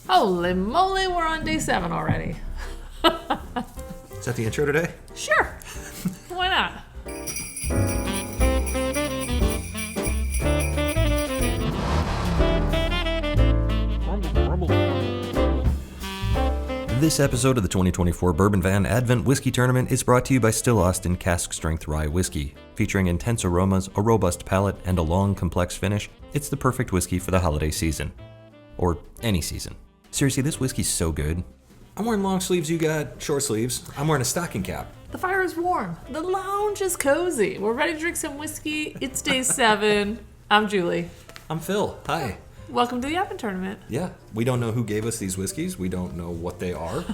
Holy moly, we're on day 7 already. Is that the intro today? Sure. Why not? This episode of the 2024 Bourbon Van Advent Whiskey Tournament is brought to you by Still Austin Cask Strength Rye Whiskey. Featuring intense aromas, a robust palate, and a long, complex finish, it's the perfect whiskey for the holiday season. Or any season. Seriously, this whiskey's so good. I'm wearing long sleeves, you got short sleeves. I'm wearing a stocking cap. The fire is warm. The lounge is cozy. We're ready to drink some whiskey. It's day 7. I'm Julie. I'm Phil. Hi. Welcome to the Advent Tournament. Yeah, we don't know who gave us these whiskeys. We don't know what they are.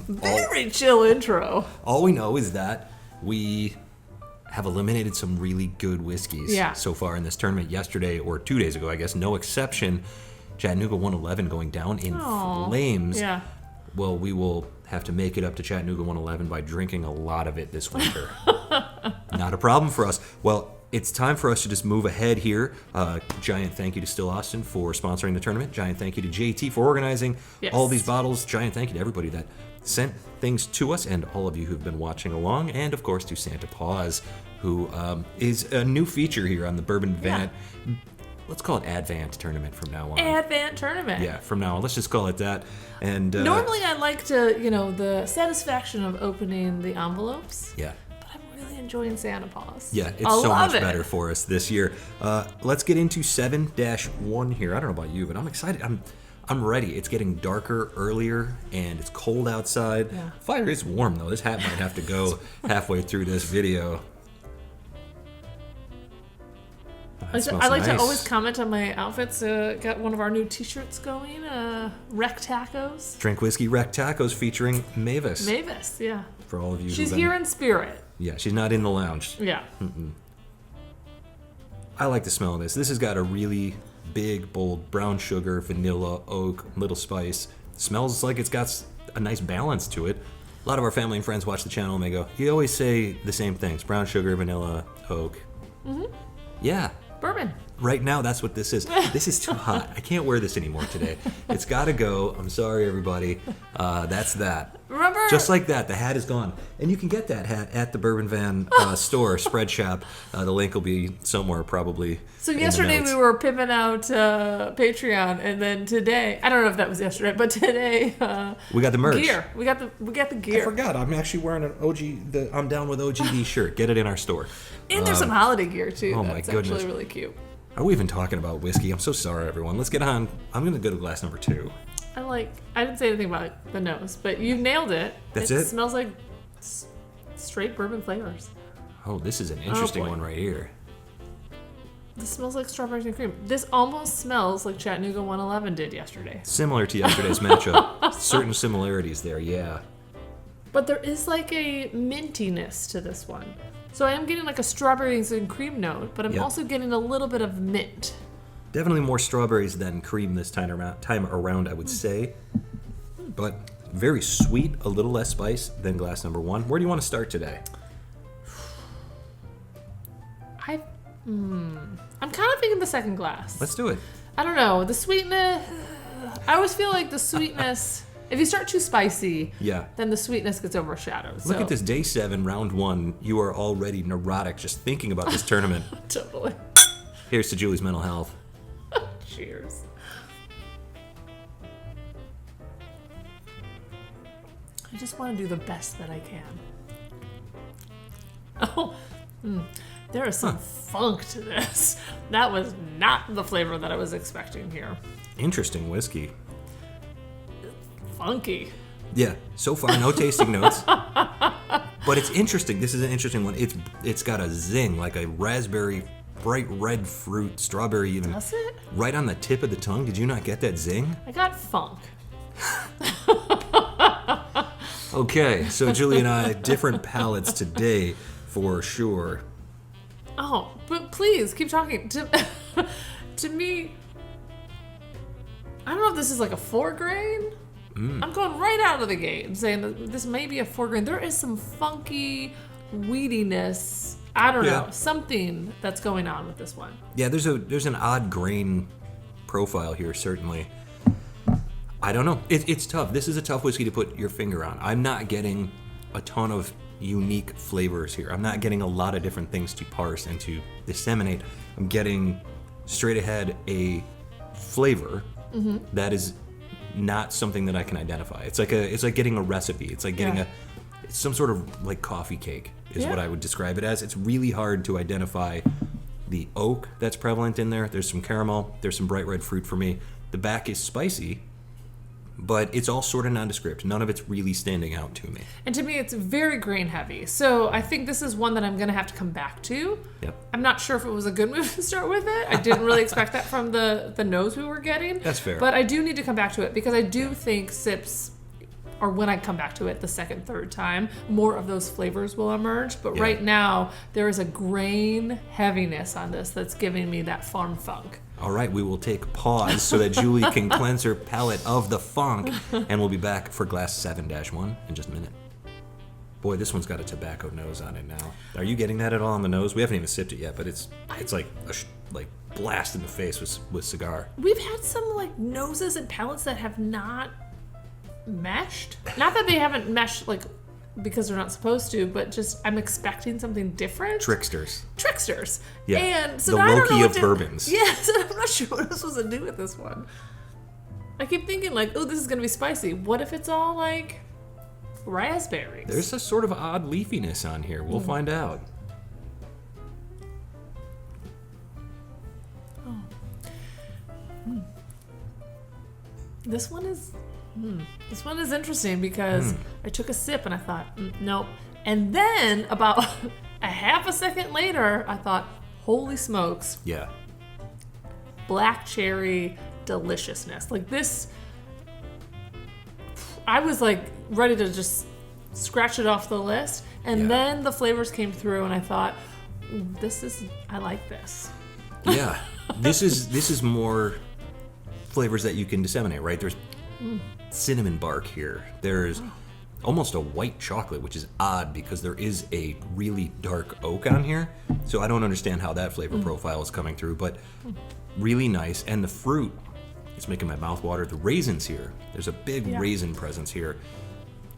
Very chill intro. All we know is that we have eliminated some really good whiskeys so far in this tournament. Yesterday, or 2 days ago, I guess, no exception, Chattanooga 111 going down in flames. Yeah. Well, we will have to make it up to Chattanooga 111 by drinking a lot of it this winter. Not a problem for us. Well, it's time for us to just move ahead here. Giant thank you to Still Austin for sponsoring the tournament. Giant thank you to JT for organizing all these bottles. Giant thank you to everybody that sent things to us and all of you who've been watching along. And, of course, to Santa Paws, who is a new feature here on the Bourbon Van. Let's call it Advent Tournament from now on. Advent Tournament. Yeah, from now on. Let's just call it that. And normally I like to, the satisfaction of opening the envelopes. Yeah. But I'm really enjoying Santa Paws. Yeah, it's so much better for us this year. Let's get into 7-1 here. I don't know about you, but I'm excited. I'm ready. It's getting darker earlier, and it's cold outside. Yeah. Fire is warm, though. This hat might have to go halfway through this video. I like to always comment on my outfits. Got one of our new t-shirts going, Wreck Tacos. Drink Whiskey Wreck Tacos featuring Mavis. Mavis, yeah. For all of you She's here in spirit. Yeah, she's not in the lounge. Yeah. I like the smell of this. This has got a really big, bold brown sugar, vanilla, oak, little spice. Smells like it's got a nice balance to it. A lot of our family and friends watch the channel and they go, you always say the same things. Brown sugar, vanilla, oak. Mm-hmm. Yeah. Bourbon. Right now, that's what this is. This is too hot. I can't wear this anymore today. It's got to go. I'm sorry, everybody. That's that. Remember? Just like that, the hat is gone. And you can get that hat at the Bourbon Van store, spread shop. The link will be somewhere probably. So yesterday we were pimping out Patreon, and then today, I don't know if that was yesterday, but today we got the merch. Gear. We got the gear. I forgot. I'm actually wearing an I'm Down with OGD shirt. Get it in our store. And there's some holiday gear too. Oh That's my goodness. Actually really cute. Are we even talking about whiskey? I'm so sorry, everyone. Let's get on. I'm going to go to glass number 2. I didn't say anything about the nose, but you nailed it. That's it? It smells like straight bourbon flavors. Oh, this is an interesting one right here. This smells like strawberries and cream. This almost smells like Chattanooga 111 did yesterday. Similar to yesterday's matchup. Certain similarities there, yeah. But there is like a mintiness to this one. So I am getting like a strawberries and cream note, but I'm also getting a little bit of mint. Definitely more strawberries than cream this time around, I would say. But very sweet, a little less spice than glass number 1. Where do you want to start today? I'm kind of thinking the second glass. Let's do it. I don't know. The sweetness, I always feel like the sweetness, if you start too spicy, then the sweetness gets overshadowed. Look at this, day 7, round 1. You are already neurotic just thinking about this tournament. Totally. Here's to Julie's mental health. Cheers. I just want to do the best that I can. There is some funk to this. That was not the flavor that I was expecting here. Interesting whiskey. Funky. Yeah, so far no tasting notes. But it's interesting. This is an interesting one. It's got a zing, like a raspberry, bright red fruit, strawberry even. Does it? Right on the tip of the tongue. Did you not get that zing? I got funk. Okay, so Julie and I, different palates today for sure. Oh, but please keep talking. To me, I don't know if this is like a 4 grain. I'm going right out of the gate and saying that this may be a 4 grain. There is some funky weediness. I don't know, something that's going on with this one. Yeah, there's an odd grain profile here, certainly. I don't know. It's tough. This is a tough whiskey to put your finger on. I'm not getting a ton of unique flavors here. I'm not getting a lot of different things to parse and to disseminate. I'm getting straight ahead a flavor that is not something that I can identify. It's like getting a recipe. It's like getting it's some sort of like coffee cake is what I would describe it as. It's really hard to identify the oak that's prevalent in there. There's some caramel. There's some bright red fruit for me. The back is spicy, but it's all sort of nondescript. None of it's really standing out to me. And to me, it's very grain heavy. So I think this is one that I'm going to have to come back to. Yep. I'm not sure if it was a good move to start with it. I didn't really expect that from the nose we were getting. That's fair. But I do need to come back to it because I do think sips, or when I come back to it the second, third time, more of those flavors will emerge. But right now, there is a grain heaviness on this that's giving me that farm funk. All right, we will take pause so that Julie can cleanse her palate of the funk, and we'll be back for glass 7-1 in just a minute. Boy, this one's got a tobacco nose on it now. Are you getting that at all on the nose? We haven't even sipped it yet, but it's like a blast in the face with cigar. We've had some like noses and palates that have not meshed. Not that they haven't meshed like because they're not supposed to, but just I'm expecting something different. Tricksters. Yeah. And so the now Loki of bourbons. Yes, I'm not sure what I'm supposed to do with this one. I keep thinking like, oh, this is gonna be spicy. What if it's all like raspberries? There's a sort of odd leafiness on here. We'll find out. Oh. This one is interesting because I took a sip and I thought, nope. And then about a half a second later, I thought, holy smokes. Yeah. Black cherry deliciousness. Like this, I was like ready to just scratch it off the list. And then the flavors came through and I thought, I like this. Yeah. This is more flavors that you can disseminate, right? There's cinnamon bark here. There's almost a white chocolate, which is odd because there is a really dark oak on here. So I don't understand how that flavor profile is coming through, but really nice. And the fruit is making my mouth water. The raisins here, there's a big raisin presence here.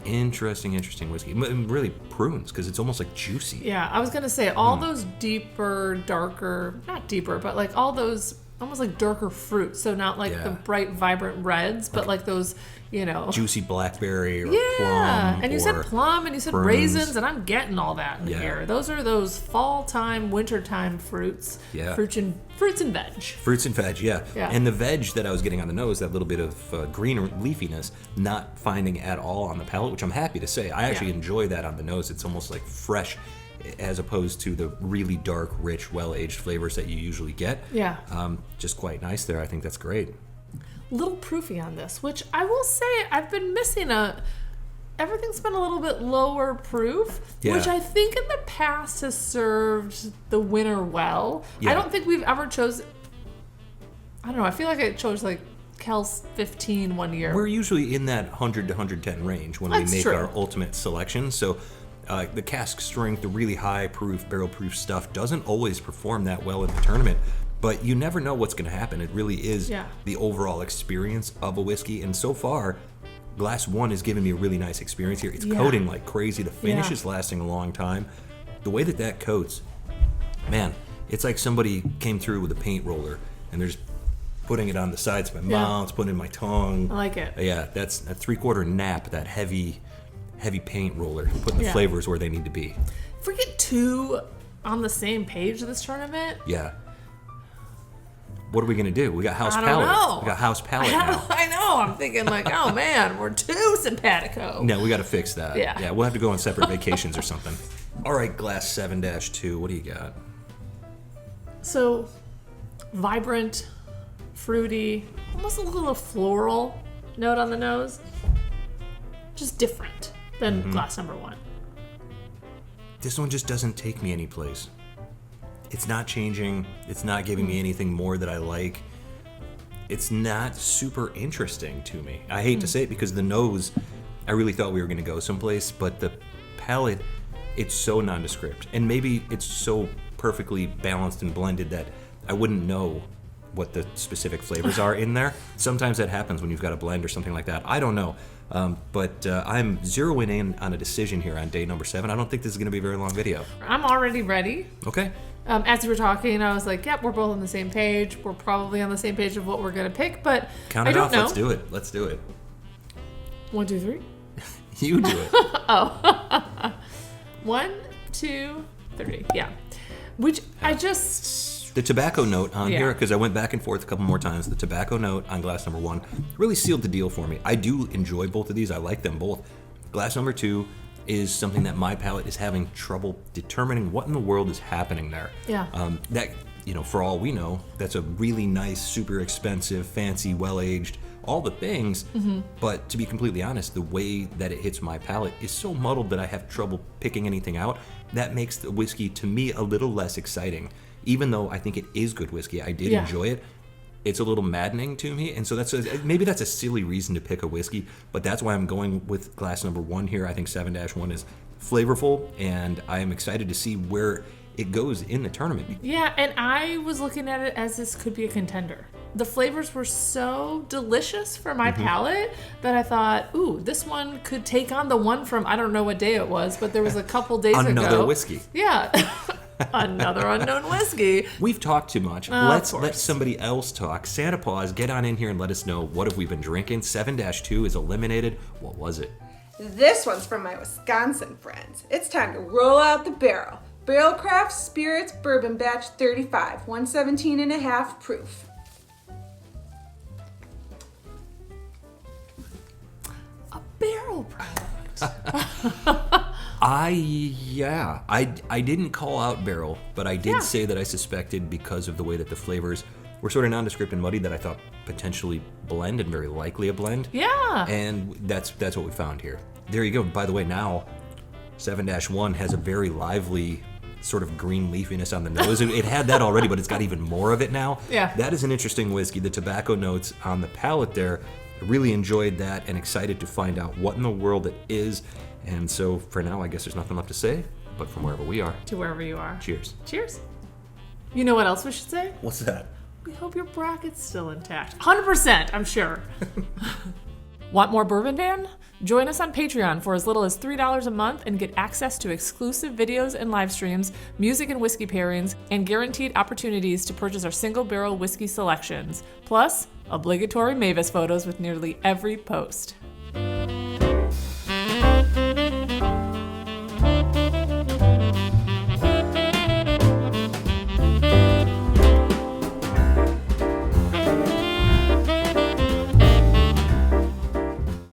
Interesting whiskey. Really prunes because it's almost like juicy. Yeah, I was going to say all those deeper, darker, not deeper, but like all those almost like darker fruits. So not like the bright, vibrant reds, but like those, juicy blackberry or plum. Yeah, and you said plum and you said prunes. Raisins, and I'm getting all that in here. Those are those fall-time, winter-time fruits. Yeah. Fruits and veg. Fruits and veg, yeah. And the veg that I was getting on the nose, that little bit of green leafiness, not finding at all on the palate, which I'm happy to say. I actually enjoy that on the nose. It's almost like fresh as opposed to the really dark, rich, well-aged flavors that you usually get. Yeah. Just quite nice there. I think that's great. Little proofy on this, which I will say I've been missing everything's been a little bit lower proof, which I think in the past has served the winner well. I don't think we've ever I don't know, I feel like I chose like Kel's 15 one year. We're usually in that 100 to 110 range when we make our ultimate selection. So the cask strength, the really high proof, barrel proof stuff doesn't always perform that well in the tournament. But you never know what's going to happen. It really is the overall experience of a whiskey. And so far, Glass 1 is giving me a really nice experience here. It's coating like crazy. The finish is lasting a long time. The way that coats, man, it's like somebody came through with a paint roller and they're just putting it on the sides of my mouth, putting it in my tongue. I like it. Yeah, that's a 3/4 nap, that heavy paint roller, putting the flavors where they need to be. If we get two on the same page this tournament. Yeah. What are we going to do? We got house palate. Know. We got house palate now. I know. I'm thinking like, oh man, we're too simpatico. No, we got to fix that. Yeah, we'll have to go on separate vacations or something. All right, glass 7-2. What do you got? So, vibrant, fruity, almost a little floral note on the nose. Just different than glass number 1. This one just doesn't take me anyplace. It's not changing. It's not giving me anything more that I like. It's not super interesting to me. I hate to say it because the nose, I really thought we were going to go someplace, but the palate, it's so nondescript. And maybe it's so perfectly balanced and blended that I wouldn't know what the specific flavors are in there. Sometimes that happens when you've got a blend or something like that. I don't know. But I'm zeroing in on a decision here on day number 7. I don't think this is going to be a very long video. I'm already ready. Okay. As we were talking, I was like, yep, we're both on the same page. We're probably on the same page of what we're going to pick, but Count it off. Let's do it. Let's do it. 1, 2, 3. You do it. Oh. 1, 2, 3. Yeah. Which I just... The tobacco note on here, because I went back and forth a couple more times, the tobacco note on glass number 1 really sealed the deal for me. I do enjoy both of these. I like them both. Glass number 2 is something that my palate is having trouble determining what in the world is happening there. Yeah. That, for all we know, that's a really nice, super expensive, fancy, well-aged, all the things. Mm-hmm. But to be completely honest, the way that it hits my palate is so muddled that I have trouble picking anything out. That makes the whiskey, to me, a little less exciting. Even though I think it is good whiskey, I did enjoy it. It's a little maddening to me, and so maybe that's a silly reason to pick a whiskey, but that's why I'm going with glass number 1 here. I think 7-1 is flavorful, and I am excited to see where it goes in the tournament. Yeah, and I was looking at it as this could be a contender. The flavors were so delicious for my palate that I thought, ooh, this one could take on the one from, I don't know what day it was, but there was a couple days ago. Another whiskey. Yeah. Another unknown whiskey. We've talked too much. Let's let somebody else talk. Santa Paws, get on in here and let us know, what have we been drinking? 7-2 is eliminated. What was it? This one's from my Wisconsin friends. It's time to roll out the barrel. Barrel Craft Spirits Bourbon Batch 35, 117.5 proof. A barrel product. I didn't call out barrel, but I did say that I suspected, because of the way that the flavors were sort of nondescript and muddy, that I thought potentially blend, and very likely a blend. Yeah. And that's what we found here. There you go. By the way, now 7-1 has a very lively sort of green leafiness on the nose. It had that already, but it's got even more of it now. Yeah. That is an interesting whiskey. The tobacco notes on the palate there, really enjoyed that and excited to find out what in the world it is. And so for now, I guess there's nothing left to say, but from wherever we are. To wherever you are. Cheers. Cheers. You know what else we should say? What's that? We hope your bracket's still intact. 100%, I'm sure. Want more Bourbon Van? Join us on Patreon for as little as $3 a month and get access to exclusive videos and live streams, music and whiskey pairings, and guaranteed opportunities to purchase our single barrel whiskey selections. Plus, obligatory Mavis photos with nearly every post.